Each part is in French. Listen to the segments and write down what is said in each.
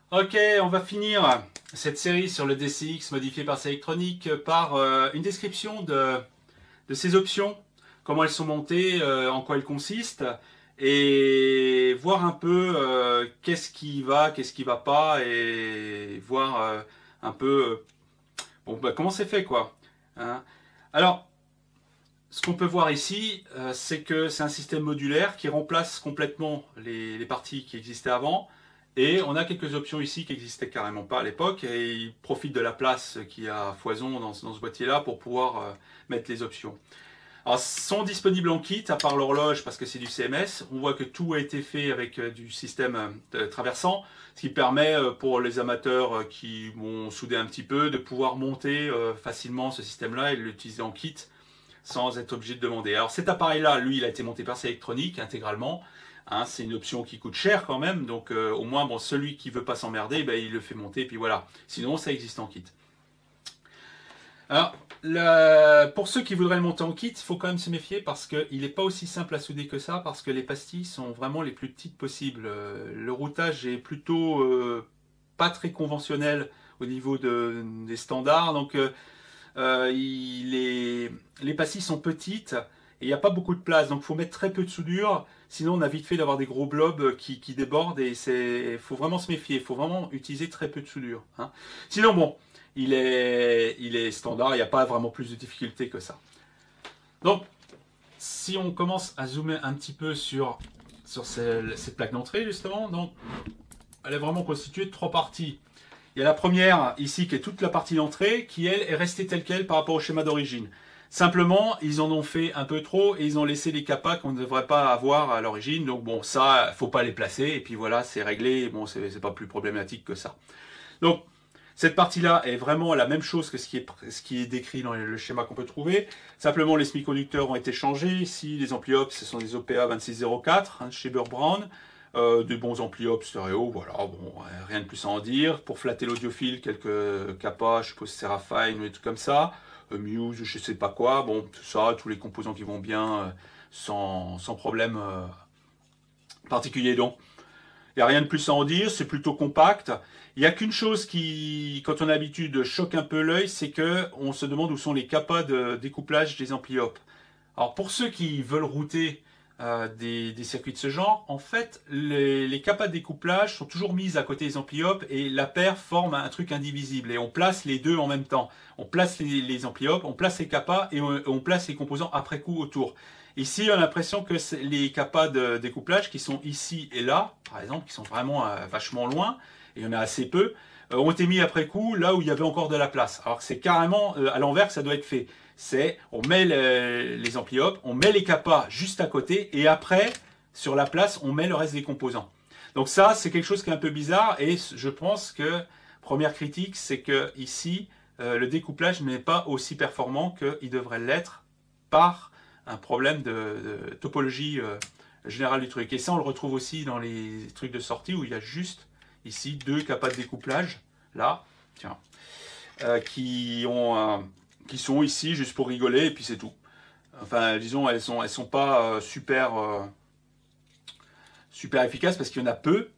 Ok, on va finir cette série sur le DCX modifié par Selectronic par une description de ces options, comment elles sont montées, en quoi elles consistent, et voir un peu qu'est-ce qui va pas, et voir un peu comment c'est fait quoi. Hein. Alors, ce qu'on peut voir ici, c'est que c'est un système modulaire qui remplace complètement les parties qui existaient avant. Et on a quelques options ici qui n'existaient carrément pas à l'époque. Et il profite de la place qui a foison dans ce boîtier-là pour pouvoir mettre les options. Alors, sont disponibles en kit, à part l'horloge, parce que c'est du CMS. On voit que tout a été fait avec du système traversant, ce qui permet pour les amateurs qui vont souder un petit peu de pouvoir monter facilement ce système-là et l'utiliser en kit sans être obligé de demander. Alors cet appareil-là, lui, il a été monté par Selectronic intégralement. Hein, c'est une option qui coûte cher quand même, donc au moins bon, celui qui veut pas s'emmerder, ben, il le fait monter, puis voilà. Sinon, ça existe en kit. Alors, pour ceux qui voudraient le monter en kit, il faut quand même se méfier parce qu'il n'est pas aussi simple à souder que ça, parce que les pastilles sont vraiment les plus petites possibles. Le routage est plutôt pas très conventionnel au niveau des standards, donc les pastilles sont petites et il n'y a pas beaucoup de place, donc il faut mettre très peu de soudure, sinon on a vite fait d'avoir des gros blobs qui débordent et il faut vraiment se méfier, il faut vraiment utiliser très peu de soudure. Hein. Sinon bon, il est standard, il n'y a pas vraiment plus de difficultés que ça. Donc, si on commence à zoomer un petit peu sur cette plaque d'entrée justement, donc elle est vraiment constituée de trois parties. Il y a la première ici qui est toute la partie d'entrée qui elle est restée telle quelle par rapport au schéma d'origine. Simplement, ils en ont fait un peu trop et ils ont laissé les capas qu'on ne devrait pas avoir à l'origine. Donc bon, ça, faut pas les placer et puis voilà, c'est réglé. Bon, c'est pas plus problématique que ça. Donc cette partie-là est vraiment la même chose que ce qui est décrit dans le schéma qu'on peut trouver. Simplement, les semi-conducteurs ont été changés. Ici, les ampli-ops, ce sont des OPA 2604 hein, chez Burr Brown. Des bons ampli-ops stéréo, voilà, bon, rien de plus à en dire. Pour flatter l'audiophile, quelques capas, je suppose Seraphine ou des trucs comme ça. Muse, je sais pas quoi, bon, tout ça, tous les composants qui vont bien, sans problème particulier donc. Il n'y a rien de plus à en dire, c'est plutôt compact. Il n'y a qu'une chose qui, quand on a l'habitude, choque un peu l'œil, c'est qu'on se demande où sont les capas de découplage des ampli-op. Alors pour ceux qui veulent router des circuits de ce genre, en fait, les capas de découplage sont toujours mises à côté des ampli-op et la paire forme un truc indivisible. Et on place les deux en même temps. On place les ampli-op, on place les capas et on place les composants après coup autour. Ici, on a l'impression que les capas de découplage qui sont ici et là, par exemple, qui sont vraiment vachement loin, et il y en a assez peu, ont été mis après coup là où il y avait encore de la place. Alors que c'est carrément à l'envers que ça doit être fait. C'est, on met les ampli-op, on met les capas juste à côté, et après, sur la place, on met le reste des composants. Donc ça, c'est quelque chose qui est un peu bizarre, et je pense que, première critique, c'est que ici, le découplage n'est pas aussi performant qu'il devrait l'être par un problème de topologie générale du truc. Et ça, on le retrouve aussi dans les trucs de sortie où il y a juste ici deux capas de découplage, là, tiens, qui sont ici juste pour rigoler et puis c'est tout. Enfin, disons, elles sont pas super efficaces parce qu'il y en a peu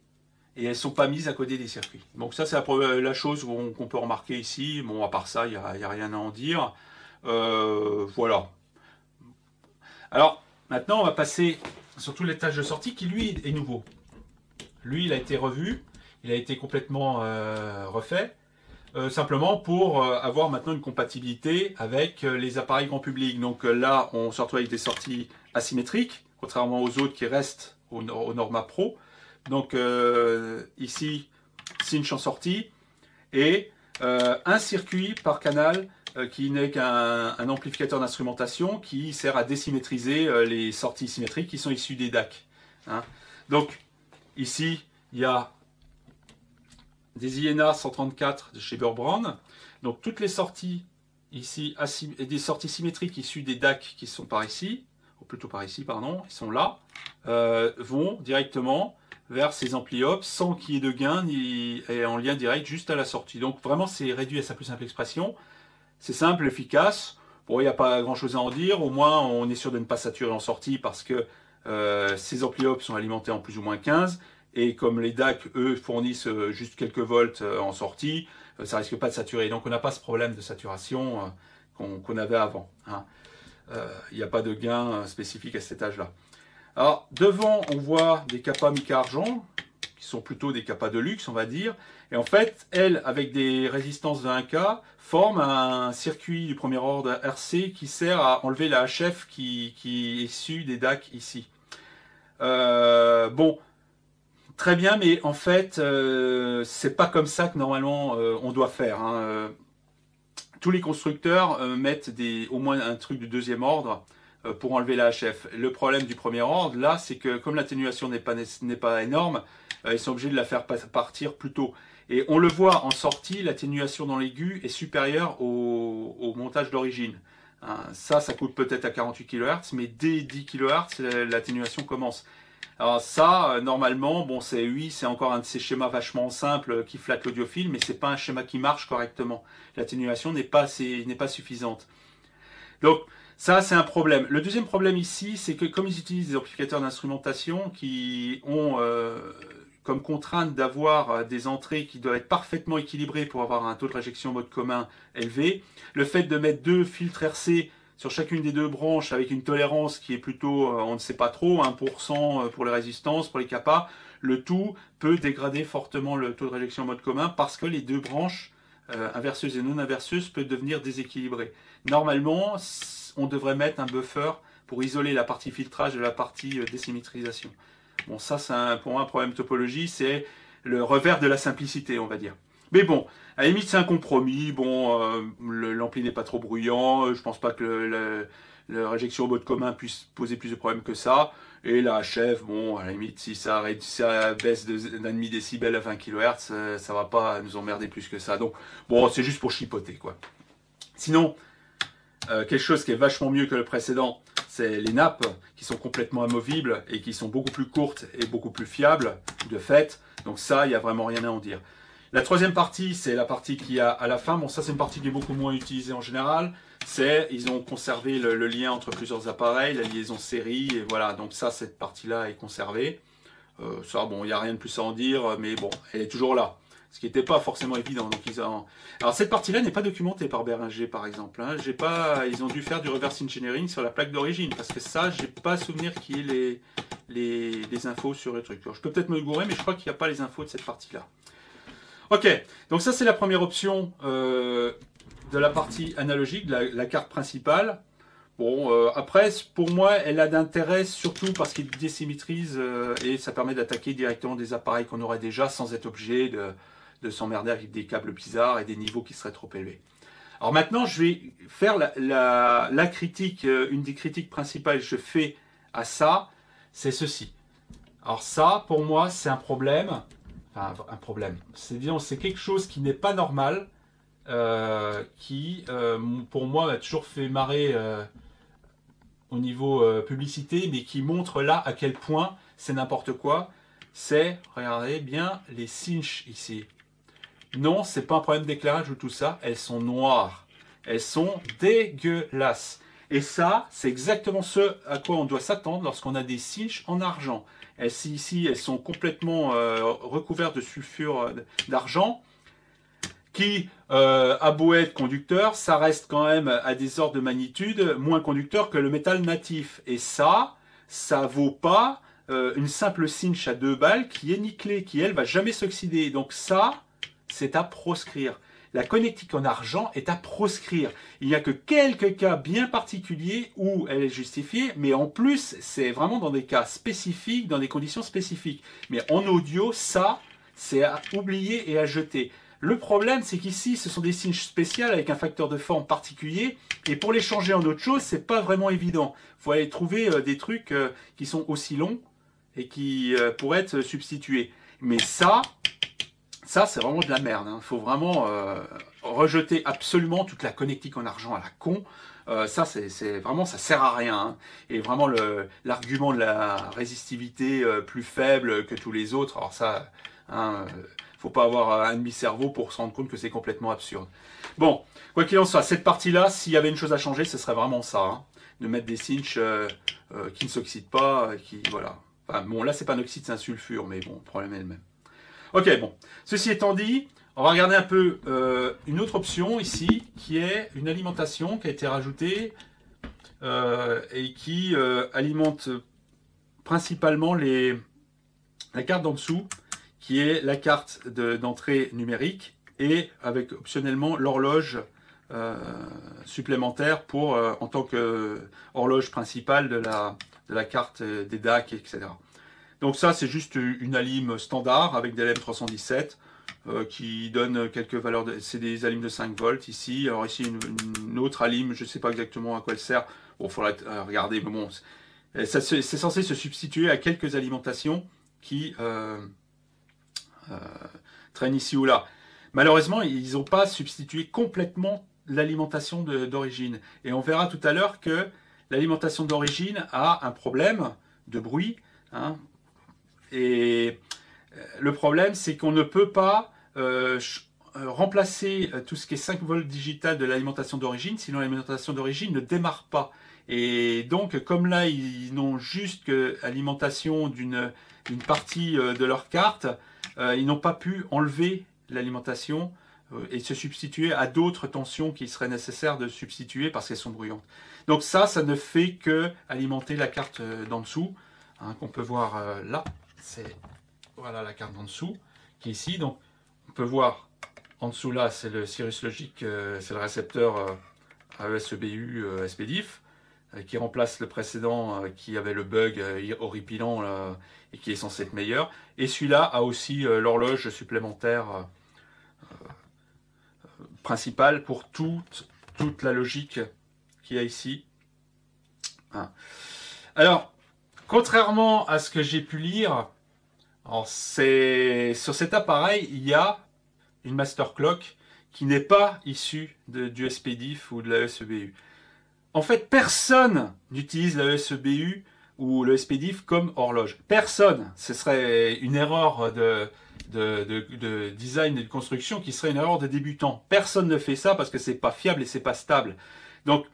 et elles sont pas mises à côté des circuits. Donc ça, c'est la chose qu'on peut remarquer ici. Bon, à part ça, il y a rien à en dire. Voilà. Alors, maintenant, on va passer sur tout l'étage de sortie qui, lui, est nouveau. Lui, il a été revu, il a été complètement refait, simplement pour avoir maintenant une compatibilité avec les appareils grand public. Donc là, on se retrouve avec des sorties asymétriques, contrairement aux autres qui restent au Norma Pro. Donc ici, cinch en sortie, et un circuit par canal qui n'est qu'un amplificateur d'instrumentation qui sert à désymétriser les sorties symétriques qui sont issues des DAC. Hein. Donc, ici, il y a des INA 134 de chez Burr Brown. Donc, toutes les sorties ici, et des sorties symétriques issues des DAC qui sont par ici, ou plutôt par ici, pardon, ils sont là, vont directement vers ces ampli-op sans qu'il y ait de gain et en lien direct juste à la sortie. Donc, vraiment, c'est réduit à sa plus simple expression. C'est simple, efficace. Bon, il n'y a pas grand chose à en dire. Au moins, on est sûr de ne pas saturer en sortie parce que ces ampli-op sont alimentés en plus ou moins 15. et comme les DAC, eux, fournissent juste quelques volts en sortie, ça risque pas de saturer. Donc on n'a pas ce problème de saturation qu'on avait avant. Hein. Il n'y a pas de gain spécifique à cet étage-là. Alors devant, on voit des capas mica-argent, qui sont plutôt des capas de luxe, on va dire. Et en fait, elles, avec des résistances de 1K, forment un circuit du premier ordre RC qui sert à enlever la HF qui est issue des DAC ici. Bon, très bien, mais en fait, c'est pas comme ça que normalement on doit faire. Hein. Tous les constructeurs mettent au moins un truc du deuxième ordre pour enlever la HF. Le problème du premier ordre, là, c'est que comme l'atténuation n'est pas énorme, ils sont obligés de la faire partir plus tôt. Et on le voit en sortie, l'atténuation dans l'aigu est supérieure au montage d'origine. Hein, ça coûte peut-être à 48 kHz, mais dès 10 kHz, l'atténuation commence. Alors ça, normalement, bon, c'est encore un de ces schémas vachement simples qui flatte l'audiophile, mais c'est pas un schéma qui marche correctement. L'atténuation n'est pas suffisante. Donc, ça, c'est un problème. Le deuxième problème ici, c'est que comme ils utilisent des amplificateurs d'instrumentation qui ont comme contrainte d'avoir des entrées qui doivent être parfaitement équilibrées pour avoir un taux de réjection mode commun élevé, le fait de mettre deux filtres RC sur chacune des deux branches avec une tolérance qui est plutôt, on ne sait pas trop, 1% pour les résistances, pour les capas, le tout peut dégrader fortement le taux de réjection mode commun parce que les deux branches, inverseuses et non inverseuses, peuvent devenir déséquilibrées. Normalement, on devrait mettre un buffer pour isoler la partie filtrage de la partie désymétrisation. Bon, ça, c'est pour moi un problème de topologie, c'est le revers de la simplicité, on va dire. Mais bon, à la limite, c'est un compromis. Bon, l'ampli n'est pas trop bruyant. Je pense pas que la réjection au mode commun puisse poser plus de problèmes que ça. Et la HF, bon, à la limite, si ça baisse d'un demi décibel à 20 kHz, ça va pas nous emmerder plus que ça. Donc, bon, c'est juste pour chipoter, quoi. Sinon, quelque chose qui est vachement mieux que le précédent, c'est les nappes qui sont complètement amovibles et qui sont beaucoup plus courtes et beaucoup plus fiables, de fait. Donc ça, il n'y a vraiment rien à en dire. La troisième partie, c'est la partie qui a à la fin. Bon, ça, c'est une partie qui est beaucoup moins utilisée en général. Ils ont conservé le lien entre plusieurs appareils, la liaison série, et voilà. Donc ça, cette partie-là est conservée. Ça, bon, il n'y a rien de plus à en dire, mais bon, elle est toujours là. Ce qui n'était pas forcément évident. Donc alors cette partie-là n'est pas documentée par Behringer, par exemple. Hein. Ils ont dû faire du reverse engineering sur la plaque d'origine, parce que ça, j'ai pas souvenir qu'il y ait les infos sur le truc. Alors, je peux peut-être me gourer, mais je crois qu'il n'y a pas les infos de cette partie-là. Ok, donc ça c'est la première option de la partie analogique, la carte principale. Bon, après, pour moi, elle a d'intérêt surtout parce qu'il désymétrise et ça permet d'attaquer directement des appareils qu'on aurait déjà sans être obligé de s'emmerder avec des câbles bizarres et des niveaux qui seraient trop élevés. Alors maintenant, je vais faire la critique, une des critiques principales que je fais à ça, c'est ceci. Alors ça, pour moi, c'est un problème. Enfin, un problème. C'est quelque chose qui n'est pas normal, qui, pour moi, m'a toujours fait marrer au niveau publicité, mais qui montre là à quel point c'est n'importe quoi. C'est, regardez bien, les cinches ici. Non, c'est pas un problème d'éclairage ou tout ça. Elles sont noires. Elles sont dégueulasses. Et ça, c'est exactement ce à quoi on doit s'attendre lorsqu'on a des cinches en argent. Ici, elles sont complètement recouvertes de sulfure d'argent, qui, a beau être conducteur, ça reste quand même à des ordres de magnitude moins conducteur que le métal natif. Et ça vaut pas une simple cinch à 2 balles qui est nickelée, qui elle va jamais s'oxyder. Donc ça, c'est à proscrire. La connectique en argent est à proscrire. Il n'y a que quelques cas bien particuliers où elle est justifiée, mais en plus, c'est vraiment dans des cas spécifiques, dans des conditions spécifiques. Mais en audio, ça, c'est à oublier et à jeter. Le problème, c'est qu'ici, ce sont des cinches spéciales avec un facteur de forme particulier, et pour les changer en autre chose, c'est pas vraiment évident. Il faut aller trouver des trucs qui sont aussi longs et qui pourraient être substitués. Mais ça c'est vraiment de la merde. Il faut vraiment rejeter absolument toute la connectique en argent à la con. Ça, c'est vraiment, ça sert à rien. Hein. Et vraiment, l'argument de la résistivité plus faible que tous les autres, alors ça, hein, faut pas avoir un demi-cerveau pour se rendre compte que c'est complètement absurde. Bon, quoi qu'il en soit, cette partie-là, s'il y avait une chose à changer, ce serait vraiment ça. Hein, de mettre des cinches qui ne s'oxydent pas, voilà. Enfin, bon, là, c'est pas un oxyde, c'est un sulfure, mais bon, le problème est le même. Ok, bon. Ceci étant dit, on va regarder un peu une autre option ici, qui est une alimentation qui a été rajoutée et qui alimente principalement la carte d'en dessous, qui est la carte d'entrée numérique, et avec optionnellement l'horloge supplémentaire pour en tant que horloge principale de la carte des DAC, etc. Donc ça, c'est juste une alim standard avec des LM317 qui donne quelques valeurs. C'est des alimes de 5 volts ici. Alors ici, une autre alim, je ne sais pas exactement à quoi elle sert. Bon, il faudra regarder, mais bon, c'est censé se substituer à quelques alimentations qui traînent ici ou là. Malheureusement, ils n'ont pas substitué complètement l'alimentation d'origine. Et on verra tout à l'heure que l'alimentation d'origine a un problème de bruit. Hein, et le problème, c'est qu'on ne peut pas remplacer tout ce qui est 5 volts digital de l'alimentation d'origine, sinon l'alimentation d'origine ne démarre pas. Et donc, comme là, ils n'ont juste que l'alimentation d'une partie de leur carte, ils n'ont pas pu enlever l'alimentation et se substituer à d'autres tensions qui seraient nécessaires de substituer parce qu'elles sont bruyantes. Donc ça ne fait que alimenter la carte d'en dessous, hein, qu'on peut voir là. C'est voilà la carte d'en dessous qui est ici. Donc on peut voir en dessous là, c'est le Cirrus Logic, c'est le récepteur AES-EBU SPDIF qui remplace le précédent qui avait le bug horripilant et qui est censé être meilleur. Et celui-là a aussi l'horloge supplémentaire principale pour toute la logique qu'il y a ici. Hein. Alors, contrairement à ce que j'ai pu lire, sur cet appareil, il y a une master clock qui n'est pas issue du SPDIF ou de la SEBU. En fait, personne n'utilise la SEBU ou le SPDIF comme horloge. Personne. Ce serait une erreur de design et de construction qui serait une erreur de débutant. Personne ne fait ça parce que c'est pas fiable et c'est pas stable. Donc,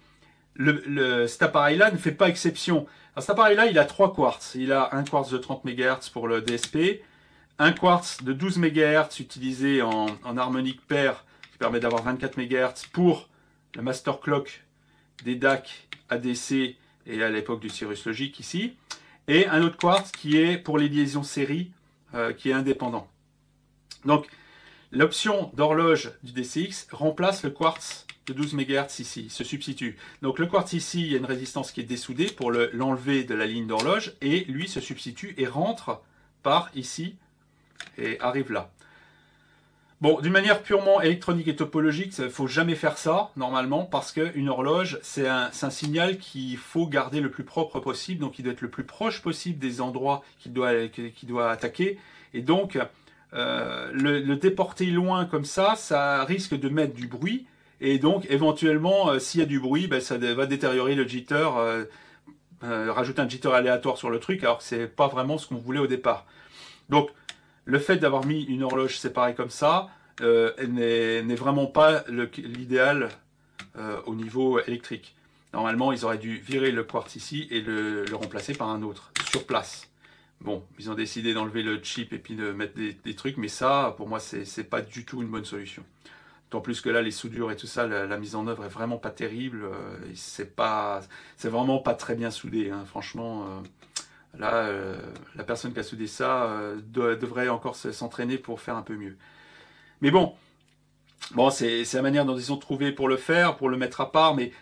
cet appareil-là ne fait pas exception. Alors, cet appareil-là, il a 3 quartz. Il a un quartz de 30 MHz pour le DSP, un quartz de 12 MHz utilisé en harmonique paire qui permet d'avoir 24 MHz pour le master clock des DAC, ADC et à l'époque du Cirrus Logic ici, et un autre quartz qui est pour les liaisons série qui est indépendant. Donc l'option d'horloge du DCX remplace le quartz de 12 MHz ici, se substitue. Donc le quartz ici, il y a une résistance qui est dessoudée pour l'enlever de la ligne d'horloge, et lui se substitue et rentre par ici et arrive là. Bon, d'une manière purement électronique et topologique, il ne faut jamais faire ça, normalement, parce qu'une horloge, c'est un signal qu'il faut garder le plus propre possible, donc il doit être le plus proche possible des endroits qu'il doit attaquer, et donc le déporter loin comme ça risque de mettre du bruit, et donc éventuellement, s'il y a du bruit, ben, ça va détériorer le jitter, rajouter un jitter aléatoire sur le truc, alors que c'est pas vraiment ce qu'on voulait au départ. Donc, le fait d'avoir mis une horloge séparée comme ça n'est vraiment pas l'idéal au niveau électrique. Normalement, ils auraient dû virer le quartz ici et le remplacer par un autre, sur place. Bon, ils ont décidé d'enlever le chip et puis de mettre des trucs, mais ça, pour moi, c'est pas du tout une bonne solution. D'autant plus que là, les soudures et tout ça, la mise en œuvre est vraiment pas terrible. C'est vraiment pas très bien soudé, hein, franchement. Là, la personne qui a soudé ça devrait encore s'entraîner pour faire un peu mieux. Mais bon, c'est la manière dont ils ont trouvé pour le faire, pour le mettre à part. Mais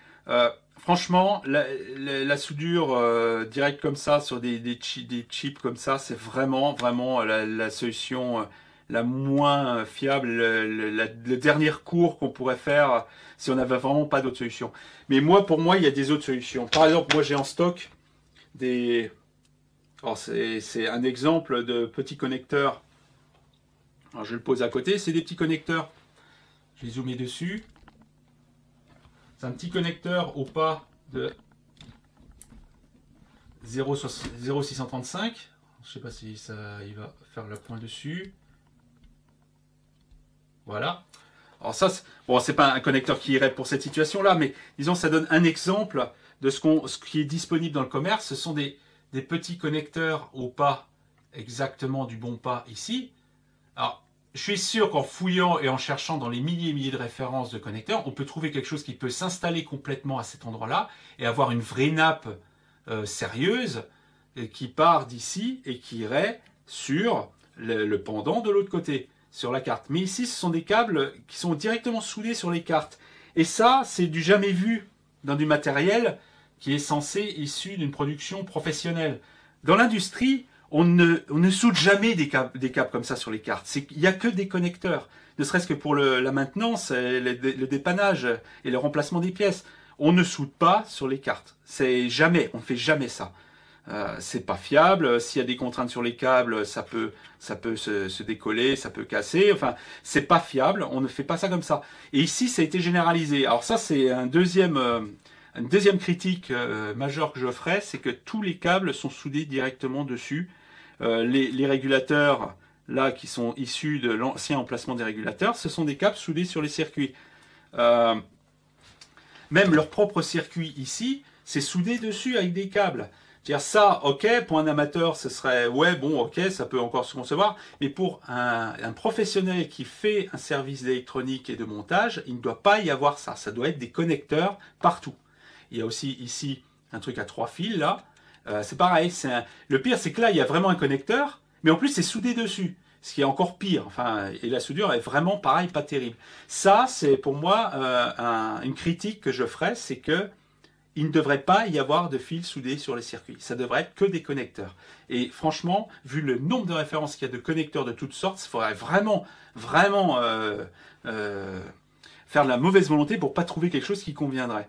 franchement, la soudure directe comme ça, sur des chips comme ça, c'est vraiment la solution la moins fiable, le dernier cours qu'on pourrait faire si on n'avait vraiment pas d'autre solution. Mais pour moi, il y a des autres solutions. Par exemple, moi j'ai en stock des... Alors c'est un exemple de petit connecteur. Alors je le pose à côté, c'est des petits connecteurs. Je vais zoomer dessus. C'est un petit connecteur au pas de 0,635. Je ne sais pas si il va faire le point dessus. Voilà. Alors ça, c'est pas un connecteur qui irait pour cette situation-là, mais disons ça donne un exemple de ce qui est disponible dans le commerce. Ce sont des des petits connecteurs au pas, exactement du bon pas ici. Alors, je suis sûr qu'en fouillant et en cherchant dans les milliers et milliers de références de connecteurs, on peut trouver quelque chose qui peut s'installer complètement à cet endroit-là et avoir une vraie nappe sérieuse qui part d'ici et qui irait sur le pendant de l'autre côté, sur la carte. Mais ici, ce sont des câbles qui sont directement soudés sur les cartes. Et ça, c'est du jamais vu dans du matériel qui est censé issu d'une production professionnelle. Dans l'industrie, on ne soude jamais des câbles comme ça sur les cartes. Il n'y a que des connecteurs, ne serait-ce que pour la maintenance, le dépannage et le remplacement des pièces. On ne soude pas sur les cartes. On ne fait jamais ça. C'est pas fiable. S'il y a des contraintes sur les câbles, ça peut se décoller, ça peut casser. Enfin, c'est pas fiable. On ne fait pas ça comme ça. Et ici, ça a été généralisé. Alors ça, c'est une deuxième critique majeure que je ferai, c'est que tous les câbles sont soudés directement dessus. Les régulateurs, là, qui sont issus de l'ancien emplacement des régulateurs, ce sont des câbles soudés sur les circuits. Même leur propre circuit ici, c'est soudé dessus avec des câbles. C'est-à-dire ça, ok, pour un amateur, ce serait, ouais, bon, ok, ça peut encore se concevoir, mais pour un professionnel qui fait un service d'électronique et de montage, il ne doit pas y avoir ça. Ça doit être des connecteurs partout. Il y a aussi ici un truc à 3 fils, là. C'est pareil. Le pire, c'est que là, il y a vraiment un connecteur, mais en plus, c'est soudé dessus. Ce qui est encore pire. Enfin, et la soudure est vraiment, pareil, pas terrible. Ça, c'est pour moi une critique que je ferais, c'est que il ne devrait pas y avoir de fils soudés sur les circuits. Ça devrait être que des connecteurs. Et franchement, vu le nombre de références qu'il y a de connecteurs de toutes sortes, il faudrait vraiment faire de la mauvaise volonté pour pas trouver quelque chose qui conviendrait.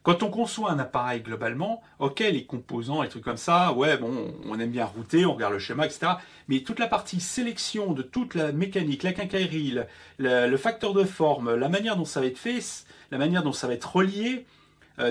Quand on conçoit un appareil globalement, ok, les composants, les trucs comme ça, ouais, bon, on aime bien router, on regarde le schéma, etc. Mais toute la partie sélection de toute la mécanique, la quincaillerie, le facteur de forme, la manière dont ça va être fait, la manière dont ça va être relié,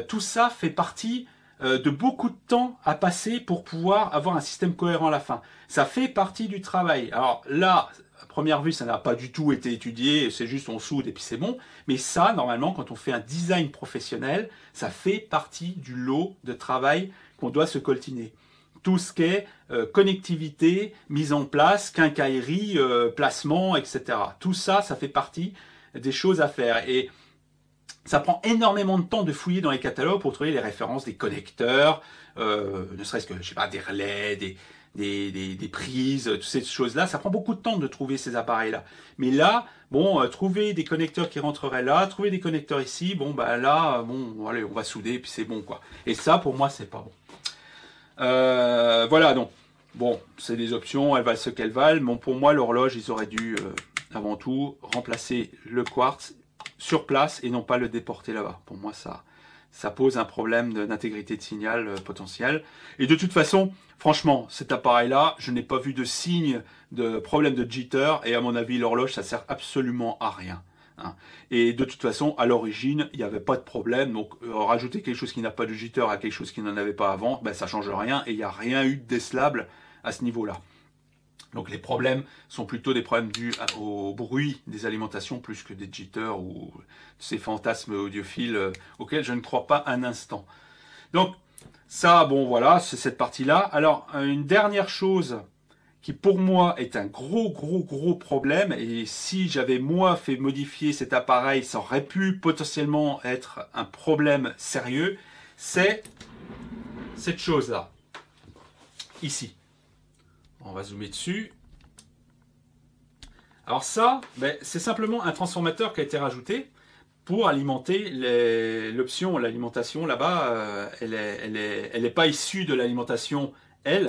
tout ça fait partie de beaucoup de temps à passer pour pouvoir avoir un système cohérent à la fin. Ça fait partie du travail. Alors là, à première vue, ça n'a pas du tout été étudié, c'est juste on soude et puis c'est bon. Mais ça, normalement, quand on fait un design professionnel, ça fait partie du lot de travail qu'on doit se coltiner. Tout ce qui est connectivité, mise en place, quincaillerie, placement, etc. Tout ça, ça fait partie des choses à faire. Et ça prend énormément de temps de fouiller dans les catalogues pour trouver les références des connecteurs, ne serait-ce que, je sais pas, des relais, des prises, toutes ces choses-là. Ça prend beaucoup de temps de trouver ces appareils-là. Mais là, bon, trouver des connecteurs qui rentreraient là, trouver des connecteurs ici, bon, bah là, bon, allez, on va souder, et puis c'est bon, quoi. Et ça, pour moi, c'est pas bon. Voilà, donc, bon, c'est des options, elles valent ce qu'elles valent. Bon, pour moi, l'horloge, ils auraient dû, avant tout, remplacer le quartz sur place et non pas le déporter là-bas. Pour moi, ça pose un problème d'intégrité de signal potentiel. Et de toute façon, franchement, cet appareil-là, je n'ai pas vu de signe de problème de jitter et à mon avis, l'horloge, ça sert absolument à rien. Hein. Et de toute façon, à l'origine, il n'y avait pas de problème. Donc, rajouter quelque chose qui n'a pas de jitter à quelque chose qui n'en avait pas avant, ben, ça ne change rien et il n'y a rien eu de décelable à ce niveau-là. Donc les problèmes sont plutôt des problèmes dus au bruit des alimentations plus que des jitters ou ces fantasmes audiophiles auxquels je ne crois pas un instant. Donc ça, bon voilà, c'est cette partie-là. Alors une dernière chose qui pour moi est un gros problème, et si j'avais moi fait modifier cet appareil, ça aurait pu potentiellement être un problème sérieux, c'est cette chose-là, ici. On va zoomer dessus. Alors ça, ben, c'est simplement un transformateur qui a été rajouté pour alimenter l'option, l'alimentation là-bas. Elle est pas issue de l'alimentation, elle.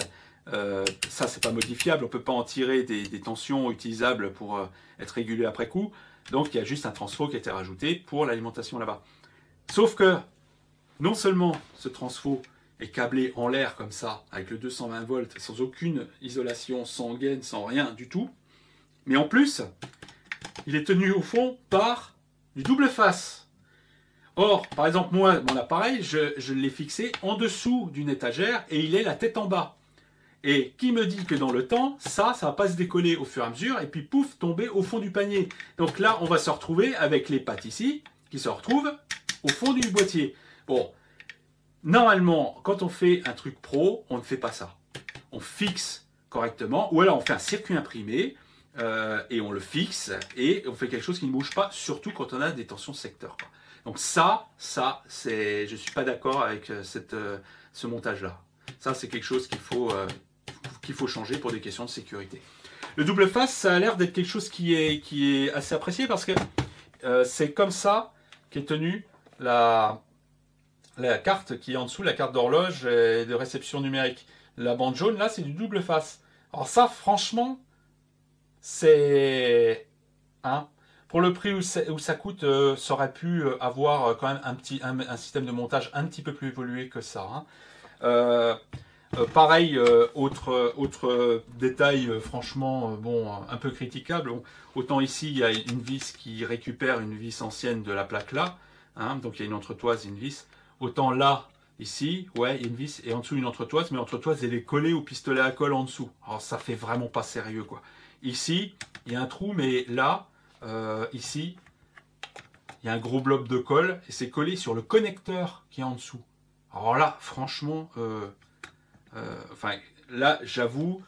Ça, c'est pas modifiable. On peut pas en tirer des tensions utilisables pour être régulé après coup. Donc, il y a juste un transfo qui a été rajouté pour l'alimentation là-bas. Sauf que, non seulement ce transfo est câblé en l'air comme ça, avec le 220 volts, sans aucune isolation, sans gain, sans rien du tout. Mais en plus, il est tenu au fond par du double face. Or, par exemple, moi, mon appareil, je l'ai fixé en dessous d'une étagère et il est la tête en bas. Et qui me dit que dans le temps, ça va pas se décoller au fur et à mesure et puis pouf, tomber au fond du panier. Donc là, on va se retrouver avec les pattes ici, qui se retrouvent au fond du boîtier. Bon. normalement, quand on fait un truc pro, on ne fait pas ça. On fixe correctement, ou alors on fait un circuit imprimé, et on le fixe, et on fait quelque chose qui ne bouge pas, surtout quand on a des tensions secteur, quoi. Donc ça, c'est, je suis pas d'accord avec ce montage-là. Ça, c'est quelque chose qu'il faut changer pour des questions de sécurité. Le double face, ça a l'air d'être quelque chose qui est assez apprécié parce que c'est comme ça qu'est tenue la carte qui est en dessous, la carte d'horloge et de réception numérique. La bande jaune, là, c'est du double face. Alors ça, franchement, c'est... Hein, pour le prix où ça coûte, ça aurait pu avoir quand même un système de montage un petit peu plus évolué que ça. Hein. Pareil, autre détail, franchement, bon, un peu critiquable. Autant ici, il y a une vis qui récupère une vis ancienne de la plaque là. Hein, donc il y a une entretoise, une vis. Autant là, ici, ouais, il y a une vis et en dessous une entretoise, mais l'entretoise elle est collée au pistolet à colle en dessous. Alors ça fait vraiment pas sérieux, quoi. Ici, il y a un trou, mais là, ici, il y a un gros bloc de colle et c'est collé sur le connecteur qui est en dessous. Alors là, franchement, enfin, là, j'avoue,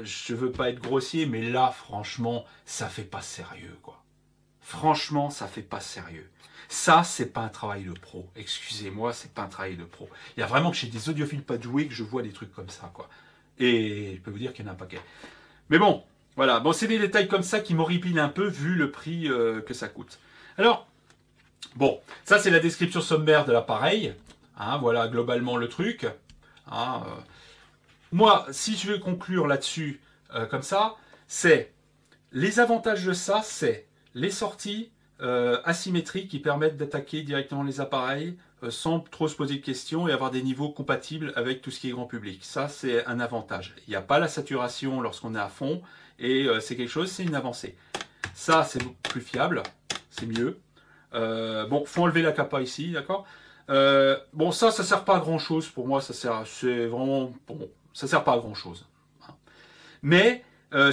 je veux pas être grossier, mais là, franchement, ça fait pas sérieux, quoi. Franchement, ça fait pas sérieux. Ça, c'est pas un travail de pro. Excusez-moi, c'est pas un travail de pro. Il y a vraiment que chez des audiophiles pas doués que je vois des trucs comme ça, quoi. Et je peux vous dire qu'il y en a un paquet. Mais bon, voilà. Bon, c'est des détails comme ça qui m'horripilent un peu vu le prix que ça coûte. Alors, bon, ça c'est la description sommaire de l'appareil. Hein, voilà globalement le truc. Hein, moi, si je veux conclure là-dessus comme ça, c'est les avantages de ça, c'est les sorties asymétriques qui permettent d'attaquer directement les appareils sans trop se poser de questions et avoir des niveaux compatibles avec tout ce qui est grand public. Ça, c'est un avantage. Il n'y a pas la saturation lorsqu'on est à fond et c'est quelque chose, c'est une avancée. Ça, c'est plus fiable, c'est mieux. Bon, faut enlever la capa ici, d'accord. Bon, ça sert pas à grand chose pour moi. C'est vraiment bon. Ça sert pas à grand chose. Mais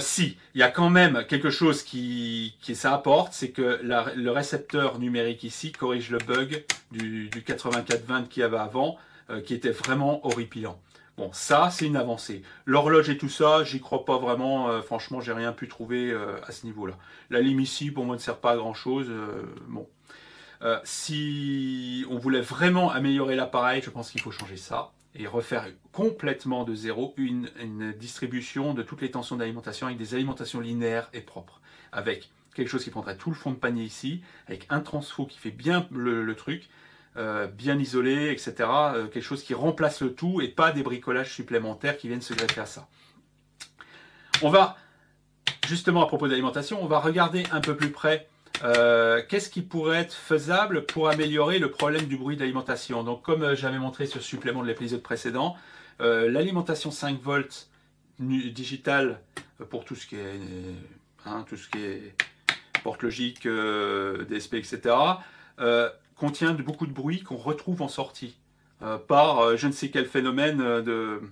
si, il y a quand même quelque chose qui ça apporte, c'est que le récepteur numérique ici corrige le bug du 8420 qu'il y avait avant, qui était vraiment horripilant. Bon, ça, c'est une avancée. L'horloge et tout ça, j'y crois pas vraiment. Franchement, j'ai rien pu trouver à ce niveau-là. La lime ici, pour moi, ne sert pas à grand-chose. Bon. Si on voulait vraiment améliorer l'appareil, je pense qu'il faut changer ça et refaire complètement de zéro une distribution de toutes les tensions d'alimentation avec des alimentations linéaires et propres. Avec quelque chose qui prendrait tout le fond de panier ici, avec un transfo qui fait bien le truc, bien isolé, etc. Quelque chose qui remplace le tout et pas des bricolages supplémentaires qui viennent se greffer à ça. On va, justement à propos d'alimentation, on va regarder un peu plus près qu'est-ce qui pourrait être faisable pour améliorer le problème du bruit d'alimentation. Donc comme j'avais montré sur le supplément de l'épisode précédent, l'alimentation 5 volts digitale pour tout ce qui est porte logique, DSP, etc. Contient beaucoup de bruit qu'on retrouve en sortie par je ne sais quel phénomène de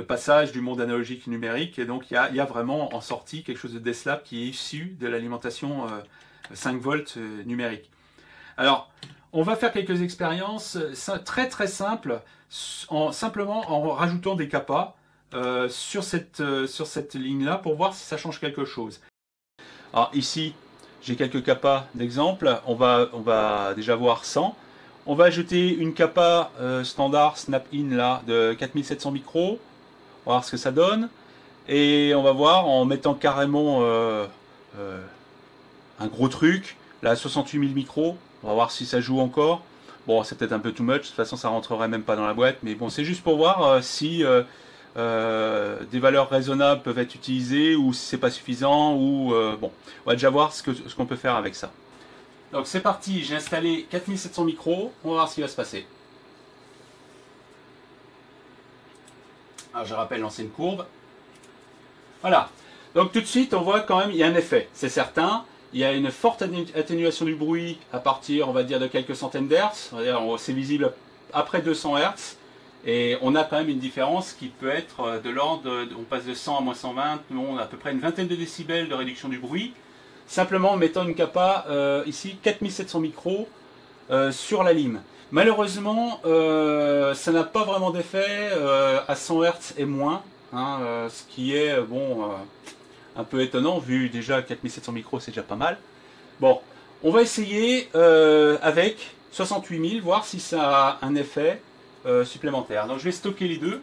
passage du monde analogique numérique. Et donc il y a vraiment en sortie quelque chose de DSLAP qui est issu de l'alimentation 5 volts numérique. Alors, on va faire quelques expériences très très simples, simplement en rajoutant des capas sur cette ligne-là pour voir si ça change quelque chose. Alors ici, j'ai quelques capas d'exemple. On va déjà voir 100. On va ajouter une capa standard snap-in là de 4700 micros. On va voir ce que ça donne. Et on va voir en mettant carrément un gros truc, là 68 000 micros, on va voir si ça joue encore. Bon, c'est peut-être un peu too much, de toute façon ça rentrerait même pas dans la boîte, mais bon, c'est juste pour voir si des valeurs raisonnables peuvent être utilisées ou si c'est pas suffisant, ou bon, on va déjà voir ce qu'on peut faire avec ça. Donc c'est parti, j'ai installé 4700 micros, on va voir ce qui va se passer. Alors je rappelle l'ancienne courbe. Voilà, donc tout de suite on voit quand même il y a un effet, c'est certain. Il y a une forte atténuation du bruit à partir, on va dire, de quelques centaines d'hertz. C'est visible après 200 hertz. Et on a quand même une différence qui peut être de l'ordre, on passe de 100 à moins 120, on a à peu près une vingtaine de décibels de réduction du bruit. Simplement en mettant une capa, ici, 4700 micros sur la lime. Malheureusement, ça n'a pas vraiment d'effet à 100 Hz et moins, hein, ce qui est bon, un peu étonnant, vu déjà 4700 micros, c'est déjà pas mal. Bon, on va essayer avec 68 000, voir si ça a un effet supplémentaire. Donc je vais stocker les deux.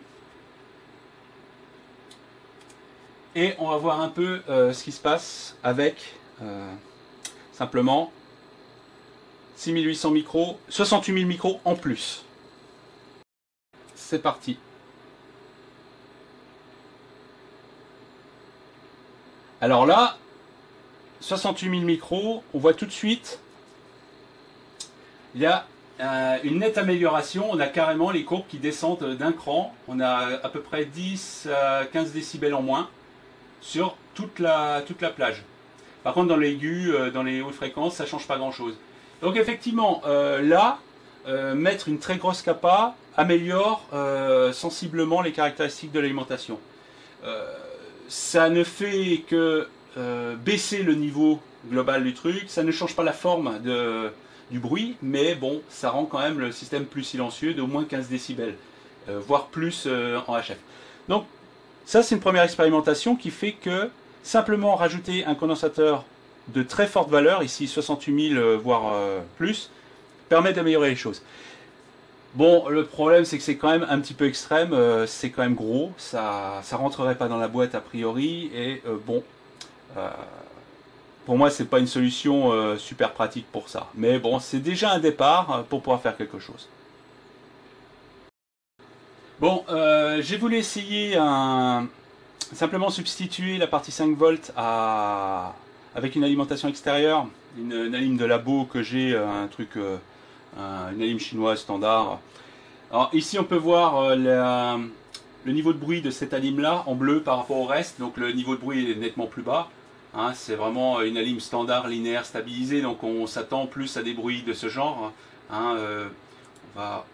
Et on va voir un peu ce qui se passe avec simplement 6800 micros, 68 000 micros en plus. C'est parti. Alors là, 68 000 micros, on voit tout de suite, il y a une nette amélioration. On a carrément les courbes qui descendent d'un cran. On a à peu près 10 à 15 décibels en moins sur toute la plage. Par contre, dans les aigus, dans les hautes fréquences, ça ne change pas grand-chose. Donc effectivement, là, mettre une très grosse capa améliore sensiblement les caractéristiques de l'alimentation. Ça ne fait que baisser le niveau global du truc, ça ne change pas la forme du bruit, mais bon, ça rend quand même le système plus silencieux d'au moins 15 décibels, voire plus en HF. Donc ça, c'est une première expérimentation qui fait que simplement rajouter un condensateur de très forte valeur, ici 68 000 voire plus, permet d'améliorer les choses. Bon, le problème c'est que c'est quand même un petit peu extrême, c'est quand même gros, ça rentrerait pas dans la boîte a priori, et bon, pour moi c'est pas une solution super pratique pour ça. Mais bon, c'est déjà un départ pour pouvoir faire quelque chose. Bon, j'ai voulu essayer simplement substituer la partie 5 volts avec une alimentation extérieure, une alim de labo que j'ai, une alim chinoise standard. Alors ici on peut voir le niveau de bruit de cette alim là en bleu par rapport au reste, donc le niveau de bruit est nettement plus bas. Hein, c'est vraiment une alim standard linéaire stabilisée, donc on s'attend plus à des bruits de ce genre. Hein, on va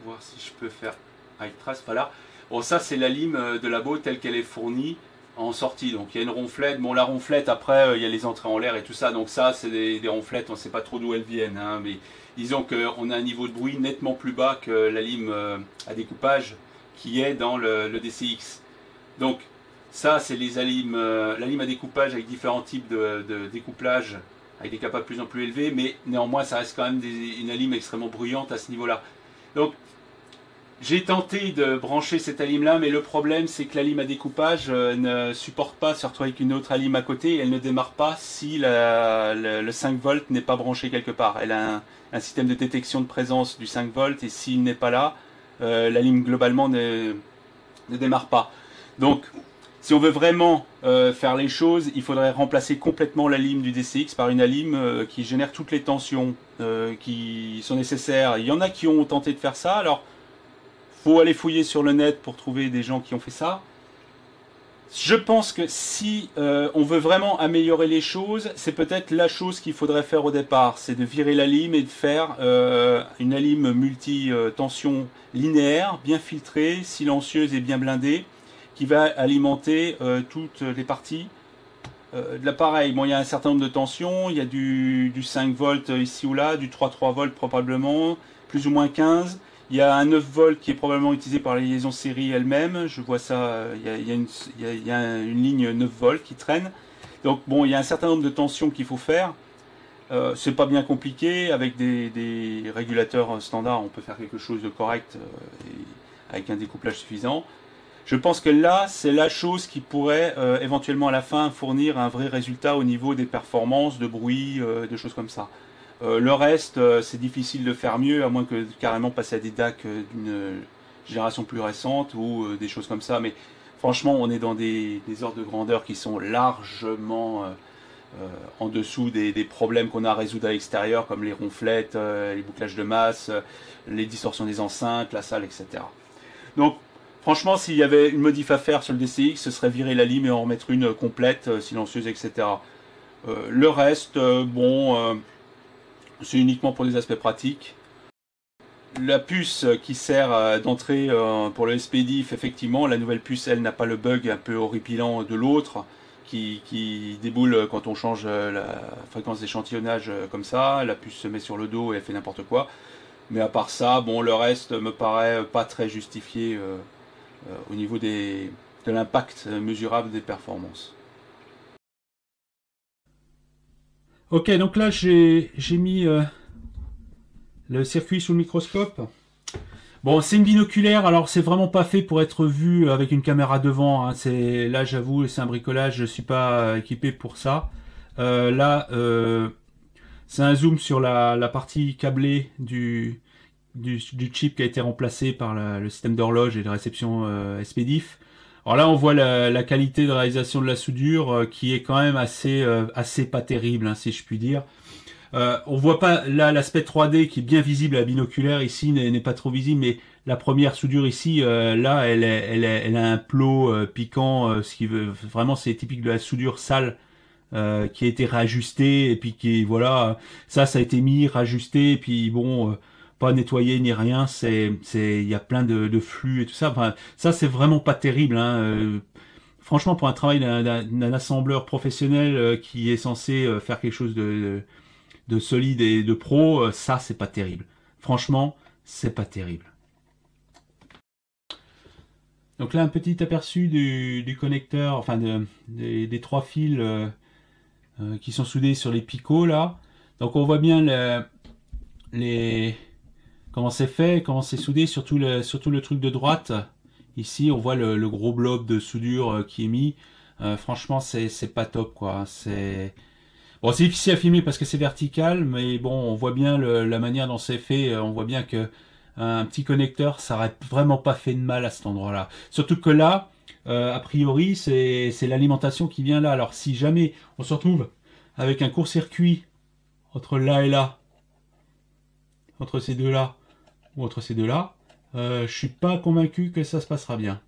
voir si je peux faire avec trace, voilà. Bon, ça c'est la lime de labo telle qu'elle est fournie en sortie. Donc il y a une ronflette. Bon, la ronflette après il y a les entrées en l'air et tout ça. Donc ça c'est des ronflettes, on ne sait pas trop d'où elles viennent. Hein, mais disons qu'on a un niveau de bruit nettement plus bas que la lime à découpage qui est dans le DCX. Donc ça c'est la lime à découpage avec différents types de découplage avec des capas de plus en plus élevés, mais néanmoins ça reste quand même une alim extrêmement bruyante à ce niveau-là. Donc j'ai tenté de brancher cette alim là, mais le problème c'est que la lime à découpage ne supporte pas se retrouver avec une autre alim à côté, et elle ne démarre pas si le 5 volts n'est pas branché quelque part. Elle a un système de détection de présence du 5 volts, et s'il n'est pas là, la lime globalement ne démarre pas. Donc si on veut vraiment faire les choses, il faudrait remplacer complètement la lime du DCX par une alim qui génère toutes les tensions qui sont nécessaires. Il y en a qui ont tenté de faire ça, alors faut aller fouiller sur le net pour trouver des gens qui ont fait ça. Je pense que si on veut vraiment améliorer les choses, c'est peut-être la chose qu'il faudrait faire au départ, c'est de virer la lime et de faire une alim multi-tension linéaire, bien filtrée, silencieuse et bien blindée, qui va alimenter toutes les parties de l'appareil. Bon, il y a un certain nombre de tensions, il y a du 5 volts ici ou là, du 3,3 volts probablement, plus ou moins 15. Il y a un 9 volts qui est probablement utilisé par la liaison série elle-même. Je vois ça, il y a une ligne 9 volts qui traîne. Donc bon, il y a un certain nombre de tensions qu'il faut faire. C'est pas bien compliqué, avec des régulateurs standards, on peut faire quelque chose de correct avec un découplage suffisant. Je pense que là, c'est la chose qui pourrait éventuellement à la fin fournir un vrai résultat au niveau des performances, de bruit, de choses comme ça. Le reste, c'est difficile de faire mieux, à moins que carrément passer à des DAC d'une génération plus récente ou des choses comme ça. Mais franchement, on est dans des ordres de grandeur qui sont largement en dessous des problèmes qu'on a à résoudre à l'extérieur, comme les ronflettes, les bouclages de masse, les distorsions des enceintes, la salle, etc. Donc, franchement, s'il y avait une modif à faire sur le DCX, ce serait virer la lime et en remettre une complète, silencieuse, etc. Le reste, bon... c'est uniquement pour des aspects pratiques. La puce qui sert d'entrée pour le SPDIF, effectivement, la nouvelle puce, elle n'a pas le bug un peu horripilant de l'autre qui déboule quand on change la fréquence d'échantillonnage comme ça. La puce se met sur le dos et elle fait n'importe quoi. Mais à part ça, bon, le reste me paraît pas très justifié au niveau de l'impact mesurable des performances. Ok, donc là j'ai mis le circuit sous le microscope. Bon, c'est une binoculaire, alors c'est vraiment pas fait pour être vu avec une caméra devant. Hein. Là, j'avoue, c'est un bricolage, je suis pas équipé pour ça. Là, c'est un zoom sur la partie câblée du chip qui a été remplacé par le système d'horloge et de réception SPDIF. Alors là, on voit la qualité de réalisation de la soudure qui est quand même assez pas terrible, hein, si je puis dire. On voit pas là l'aspect 3D qui est bien visible à la binoculaire ici n'est pas trop visible, mais la première soudure ici, là, elle a un plot piquant, ce qui veut vraiment c'est typique de la soudure sale qui a été réajustée et puis qui voilà, ça a été mis, rajusté et puis bon. Pas nettoyé ni rien, il y a plein de flux et tout ça. Enfin, ça c'est vraiment pas terrible. Hein. Franchement, pour un travail d'un assembleur professionnel qui est censé faire quelque chose de solide et de pro, ça c'est pas terrible. Franchement, c'est pas terrible. Donc là, un petit aperçu du connecteur, enfin des trois fils qui sont soudés sur les picots là. Donc on voit bien comment c'est fait, comment c'est soudé, surtout le truc de droite. Ici, on voit le gros blob de soudure qui est mis. Franchement, c'est pas top, quoi. Bon, c'est difficile à filmer parce que c'est vertical, mais bon, on voit bien la manière dont c'est fait. On voit bien que un petit connecteur, ça aurait vraiment pas fait de mal à cet endroit-là. Surtout que là, a priori, c'est l'alimentation qui vient là. Alors, si jamais on se retrouve avec un court-circuit entre là et là, entre ces deux-là, ou entre ces deux-là, je suis pas convaincu que ça se passera bien.